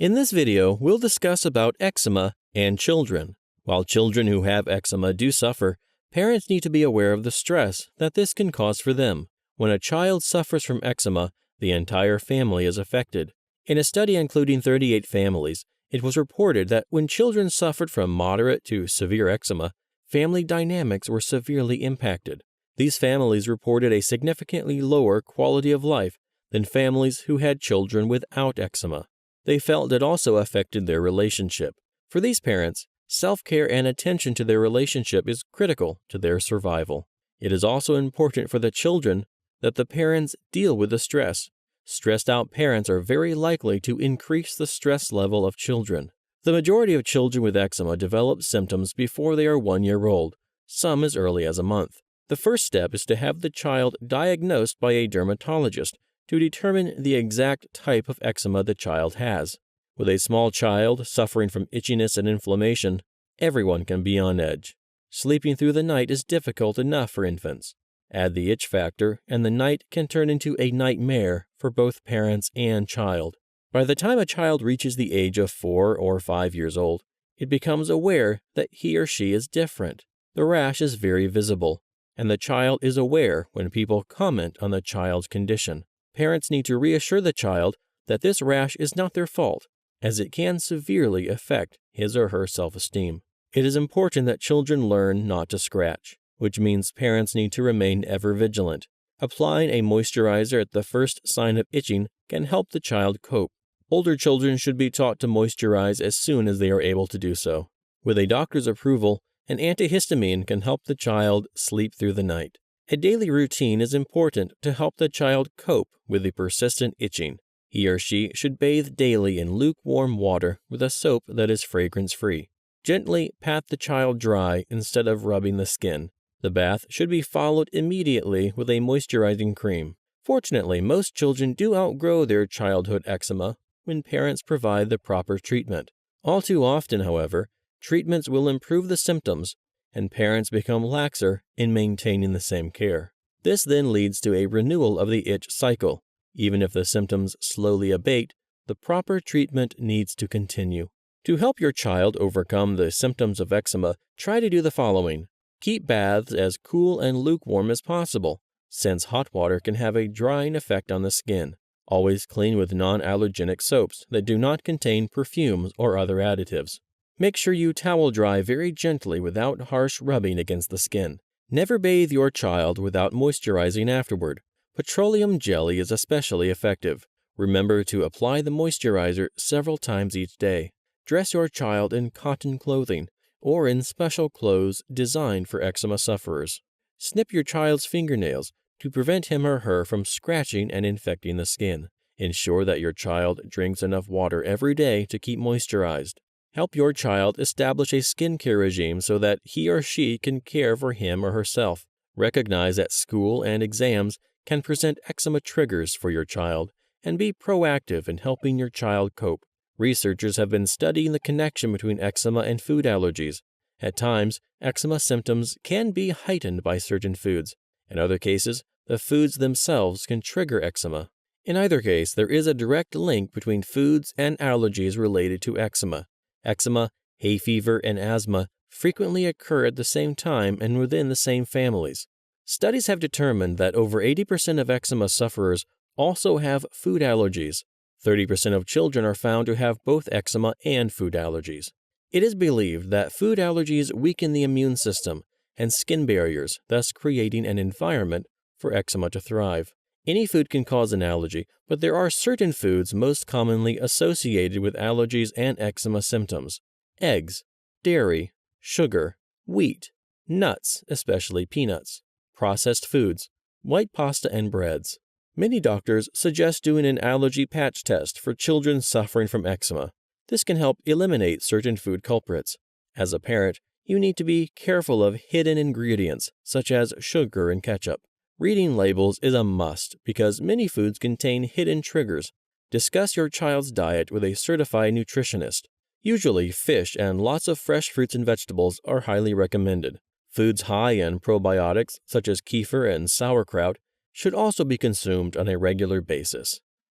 In this video, we'll discuss about eczema and children. While children who have eczema do suffer, parents need to be aware of the stress that this can cause for them. When a child suffers from eczema, the entire family is affected. In a study including 38 families, it was reported that when children suffered from moderate to severe eczema, family dynamics were severely impacted. These families reported a significantly lower quality of life than families who had children without eczema. They felt it also affected their relationship. For these parents, self-care and attention to their relationship is critical to their survival. It is also important for the children that the parents deal with the stress. Stressed out parents are very likely to increase the stress level of children. The majority of children with eczema develop symptoms before they are 1 year old, some as early as a month. The first step is to have the child diagnosed by a dermatologist to determine the exact type of eczema the child has. With a small child suffering from itchiness and inflammation, everyone can be on edge. Sleeping through the night is difficult enough for infants. Add the itch factor, and the night can turn into a nightmare for both parents and child. By the time a child reaches the age of 4 or 5 years old, it becomes aware that he or she is different. The rash is very visible, and the child is aware when people comment on the child's condition. Parents need to reassure the child that this rash is not their fault, as it can severely affect his or her self-esteem. It is important that children learn not to scratch, which means parents need to remain ever vigilant. Applying a moisturizer at the first sign of itching can help the child cope. Older children should be taught to moisturize as soon as they are able to do so. With a doctor's approval, an antihistamine can help the child sleep through the night. A daily routine is important to help the child cope with the persistent itching. He or she should bathe daily in lukewarm water with a soap that is fragrance-free. Gently pat the child dry instead of rubbing the skin. The bath should be followed immediately with a moisturizing cream. Fortunately, most children do outgrow their childhood eczema when parents provide the proper treatment. All too often, however, treatments will improve the symptoms, and parents become laxer in maintaining the same care. This then leads to a renewal of the itch cycle. Even if the symptoms slowly abate, the proper treatment needs to continue. To help your child overcome the symptoms of eczema, try to do the following. Keep baths as cool and lukewarm as possible, since hot water can have a drying effect on the skin. Always clean with non-allergenic soaps that do not contain perfumes or other additives. Make sure you towel dry very gently without harsh rubbing against the skin. Never bathe your child without moisturizing afterward. Petroleum jelly is especially effective. Remember to apply the moisturizer several times each day. Dress your child in cotton clothing or in special clothes designed for eczema sufferers. Snip your child's fingernails to prevent him or her from scratching and infecting the skin. Ensure that your child drinks enough water every day to keep moisturized. Help your child establish a skincare regime so that he or she can care for him or herself. Recognize that school and exams can present eczema triggers for your child, and be proactive in helping your child cope. Researchers have been studying the connection between eczema and food allergies. At times, eczema symptoms can be heightened by certain foods. In other cases, the foods themselves can trigger eczema. In either case, there is a direct link between foods and allergies related to eczema. Eczema, hay fever, and asthma frequently occur at the same time and within the same families. Studies have determined that over 80% of eczema sufferers also have food allergies. 30% of children are found to have both eczema and food allergies. It is believed that food allergies weaken the immune system and skin barriers, thus creating an environment for eczema to thrive. Any food can cause an allergy, but there are certain foods most commonly associated with allergies and eczema symptoms. Eggs, dairy, sugar, wheat, nuts, especially peanuts, processed foods, white pasta and breads. Many doctors suggest doing an allergy patch test for children suffering from eczema. This can help eliminate certain food culprits. As a parent, you need to be careful of hidden ingredients, such as sugar and ketchup. Reading labels is a must because many foods contain hidden triggers. Discuss your child's diet with a certified nutritionist. Usually, fish and lots of fresh fruits and vegetables are highly recommended. Foods high in probiotics, such as kefir and sauerkraut, should also be consumed on a regular basis.